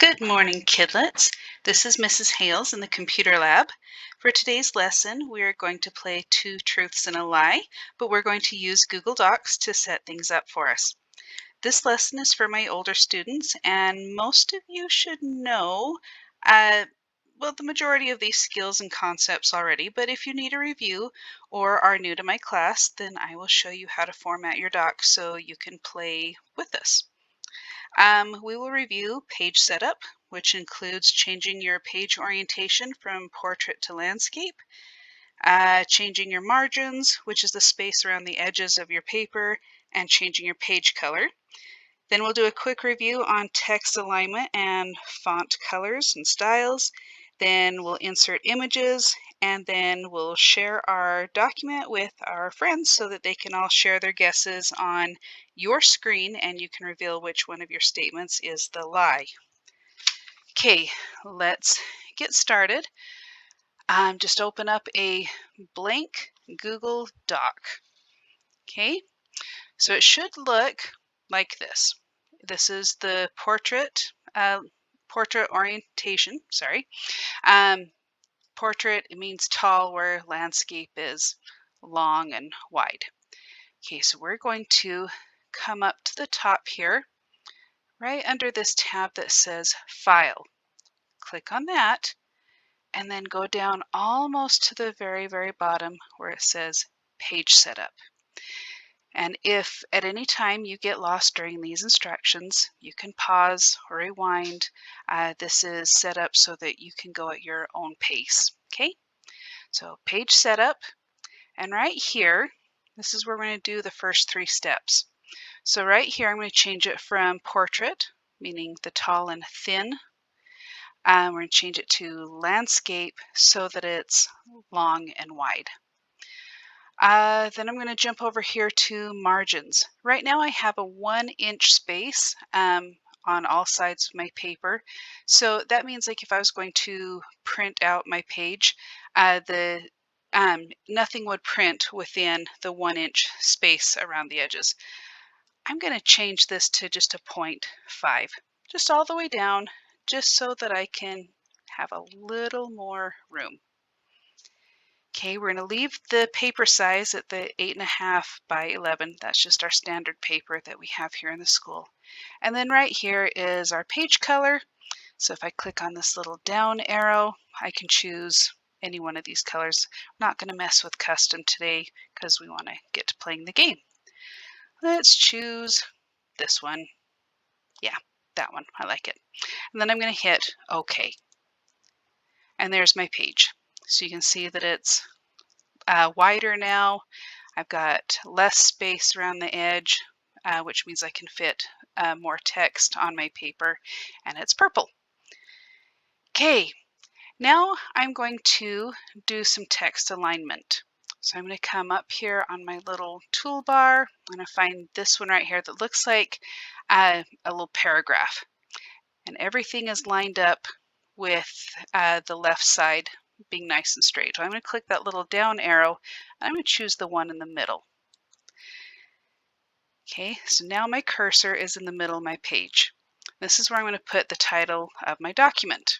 Good morning, kidlets. This is Mrs. Hales in the computer lab. For today's lesson, we are going to play Two Truths and a Lie, but we're going to use Google Docs to set things up for us. This lesson is for my older students, and most of you should know, the majority of these skills and concepts already, but if you need a review or are new to my class, then I will show you how to format your docs so you can play with us. We will review page setup, which includes changing your page orientation from portrait to landscape, changing your margins, which is the space around the edges of your paper, and changing your page color. Then we'll do a quick review on text alignment and font colors and styles. Then we'll insert images, and then we'll share our document with our friends so that they can all share their guesses on your screen and you can reveal which one of your statements is the lie. Okay, let's get started. Just open up a blank Google Doc. Okay, so it should look like this. This is the portrait orientation, sorry. Portrait, it means tall, where landscape is long and wide. Okay, so we're going to come up to the top here, right under this tab that says File. Click on that, and then go down almost to the very, very bottom where it says Page Setup. And if at any time you get lost during these instructions, you can pause or rewind. This is set up so that you can go at your own pace. Okay, so page setup, and right here, this is where we're going to do the first three steps. So right here, I'm going to change it from portrait, meaning the tall and thin. We're going to change it to landscape so that it's long and wide. Then I'm going to jump over here to margins. Right now I have a 1-inch space on all sides of my paper. So that means like if I was going to print out my page, nothing would print within the 1-inch space around the edges. I'm going to change this to just a 0.5, just all the way down, just so that I can have a little more room. Okay, we're going to leave the paper size at the 8.5 by 11. That's just our standard paper that we have here in the school. And then right here is our page color. So if I click on this little down arrow, I can choose any one of these colors. I'm not going to mess with custom today because we want to get to playing the game. Let's choose this one. Yeah, that one. I like it. And then I'm going to hit OK. And there's my page. So you can see that it's wider now. I've got less space around the edge, which means I can fit more text on my paper, and it's purple. Okay, now I'm going to do some text alignment. So I'm going to come up here on my little toolbar. I'm going to find this one right here that looks like a little paragraph. And everything is lined up with the left side being nice and straight. So I'm going to click that little down arrow, and I'm going to choose the one in the middle. Okay, so now my cursor is in the middle of my page. This is where I'm going to put the title of my document.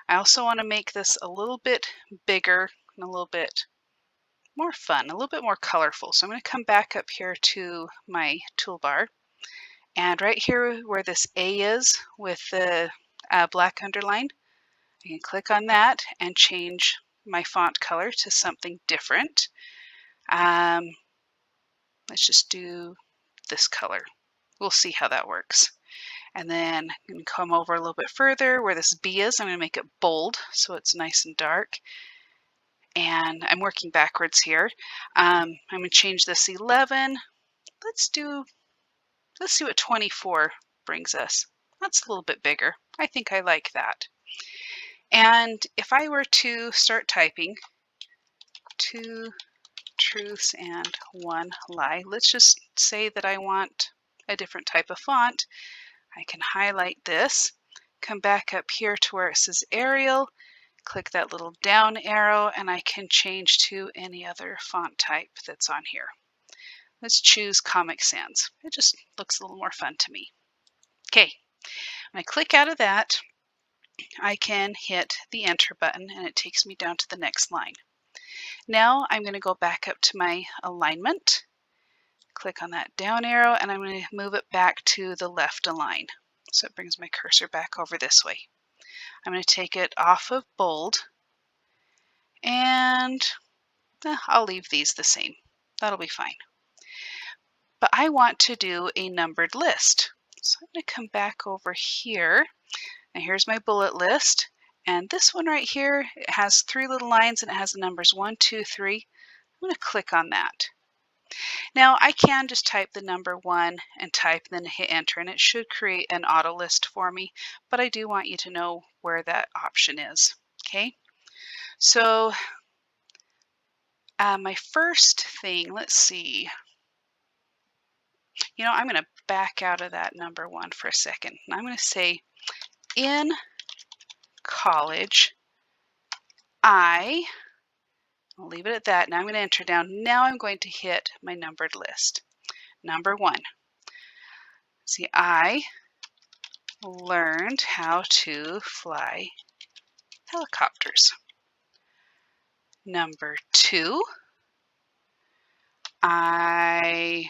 I also want to make this a little bit bigger and a little bit more fun, a little bit more colorful. So I'm going to come back up here to my toolbar, and right here where this A is with the black underline, I can click on that and change my font color to something different. Let's just do this color. We'll see how that works. And then I'm going to come over a little bit further where this B is. I'm going to make it bold so it's nice and dark. And I'm working backwards here. I'm going to change this 11. Let's see what 24 brings us. That's a little bit bigger. I think I like that. And if I were to start typing 2 truths and 1 lie, let's just say that I want a different type of font. I can highlight this, come back up here to where it says Arial, click that little down arrow, and I can change to any other font type that's on here. Let's choose Comic Sans. It just looks a little more fun to me. Okay, I'm going to click out of that. I can hit the enter button and it takes me down to the next line. Now I'm going to go back up to my alignment, click on that down arrow, and I'm going to move it back to the left align. So it brings my cursor back over this way. I'm going to take it off of bold, and I'll leave these the same. That'll be fine. But I want to do a numbered list. So I'm going to come back over here, and here's my bullet list. And this one right here, it has 3 little lines and it has the numbers 1, 2, 3. I'm going to click on that. Now I can just type the number 1 and type, then hit enter, and it should create an auto list for me, but I do want you to know where that option is. Okay, so my first thing, let's see, I'm going to back out of that number 1 for a second. And I'm going to say, in college, I'll leave it at that. Now I'm going to enter down. Now I'm going to hit my numbered list. Number 1. See, I learned how to fly helicopters. Number 2, I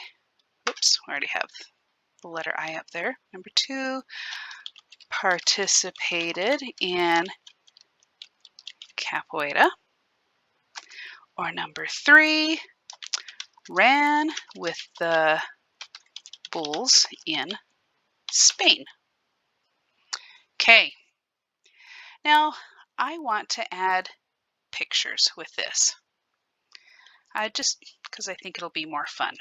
already have the letter I up there. Number 2, participated in capoeira. Or number 3, ran with the bulls in Spain. Okay, now I want to add pictures with this. Just because I think it'll be more fun.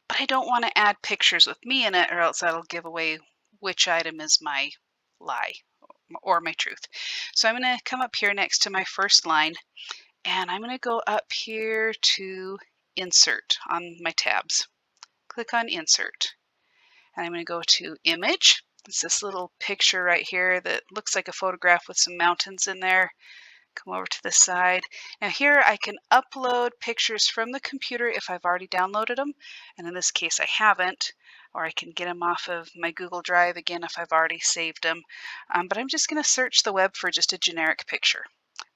But I don't want to add pictures with me in it, or else that'll give away which item is my lie or my truth. So I'm going to come up here next to my first line, and I'm going to go up here to insert on my tabs. Click on insert, and I'm going to go to image. It's this little picture right here that looks like a photograph with some mountains in there. Come over to the side. Now here I can upload pictures from the computer if I've already downloaded them, and in this case I haven't, or I can get them off of my Google Drive again if I've already saved them. But I'm just going to search the web for just a generic picture.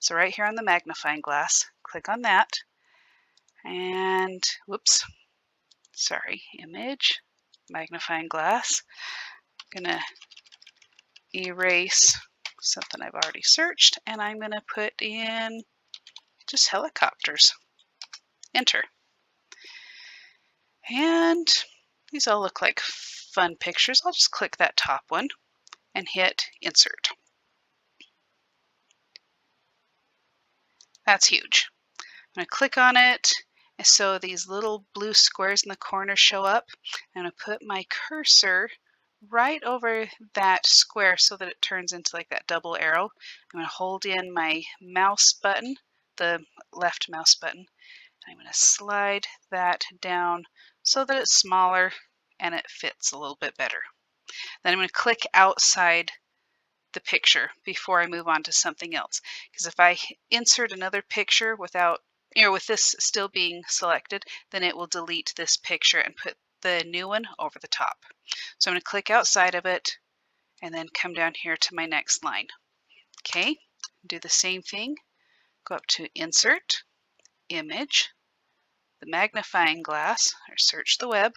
So right here on the magnifying glass, click on that, and image, magnifying glass. I'm going to erase something I've already searched, and I'm going to put in just helicopters. Enter. And these all look like fun pictures. I'll just click that top one and hit insert. That's huge. I'm going to click on it, and so these little blue squares in the corner show up. I'm going to put my cursor right over that square so that it turns into like that double arrow. I'm going to hold in my mouse button, the left mouse button. I'm going to slide that down so that it's smaller and it fits a little bit better. Then I'm going to click outside the picture before I move on to something else, because if I insert another picture without, with this still being selected, then it will delete this picture and put the new one over the top. So I'm going to click outside of it and then come down here to my next line. Okay, do the same thing. Go up to insert, image, the magnifying glass, or search the web.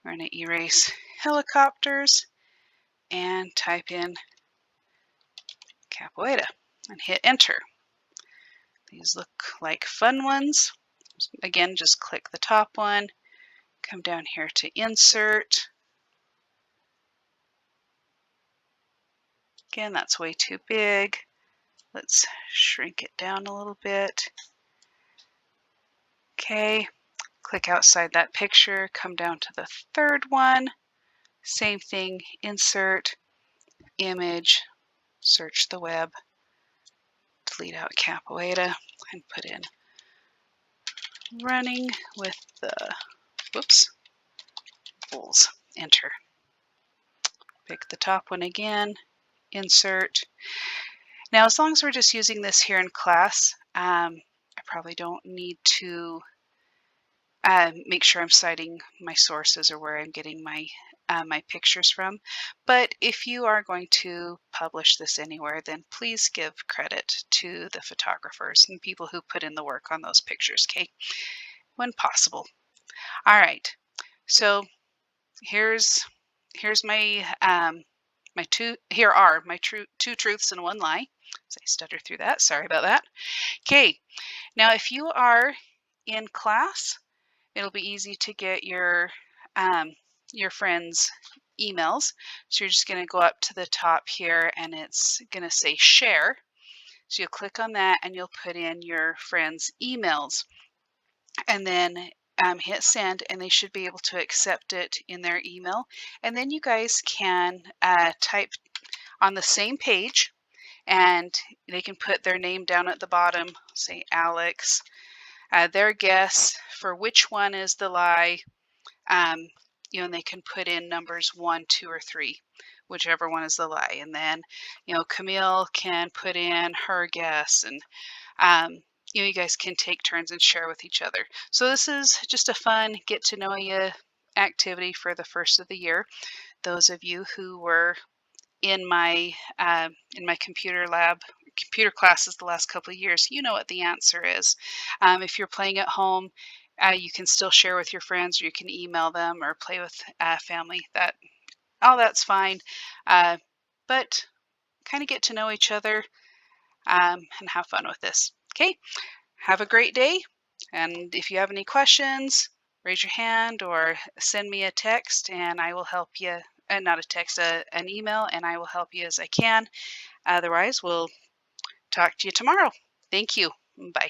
We're going to erase helicopters and type in capoeira and hit enter. These look like fun ones. Again, just click the top one, come down here to insert. Again, that's way too big. Let's shrink it down a little bit. Okay, click outside that picture, come down to the third one. Same thing, insert, image, search the web, delete out capoeira, and put in running with the, bulls. Enter. Pick the top one again, insert. Now, as long as we're just using this here in class, I probably don't need to make sure I'm citing my sources or where I'm getting my my pictures from. But if you are going to publish this anywhere, then please give credit to the photographers and people who put in the work on those pictures, okay? When possible. All right. So here's my here are my two truths and one lie. So I stutter through that. Sorry about that. Okay. Now, if you are in class, it'll be easy to get your friends' emails. So you're just going to go up to the top here, and it's going to say share. So you'll click on that, and you'll put in your friends' emails, and then hit send, and they should be able to accept it in their email. And then you guys can type on the same page, and they can put their name down at the bottom, say Alex, their guess for which one is the lie, and they can put in numbers 1, 2, or 3, whichever one is the lie. And then, Camille can put in her guess, and you guys can take turns and share with each other. So this is just a fun get to know you activity for the first of the year. Those of you who were in my computer classes the last couple of years, you know what the answer is. If you're playing at home, you can still share with your friends, or you can email them or play with family. That's fine, but kind of get to know each other and have fun with this. Okay, have a great day, and if you have any questions, raise your hand or send me a text, and I will help you. Not a text, an email, and I will help you as I can. Otherwise, we'll talk to you tomorrow. Thank you. Bye.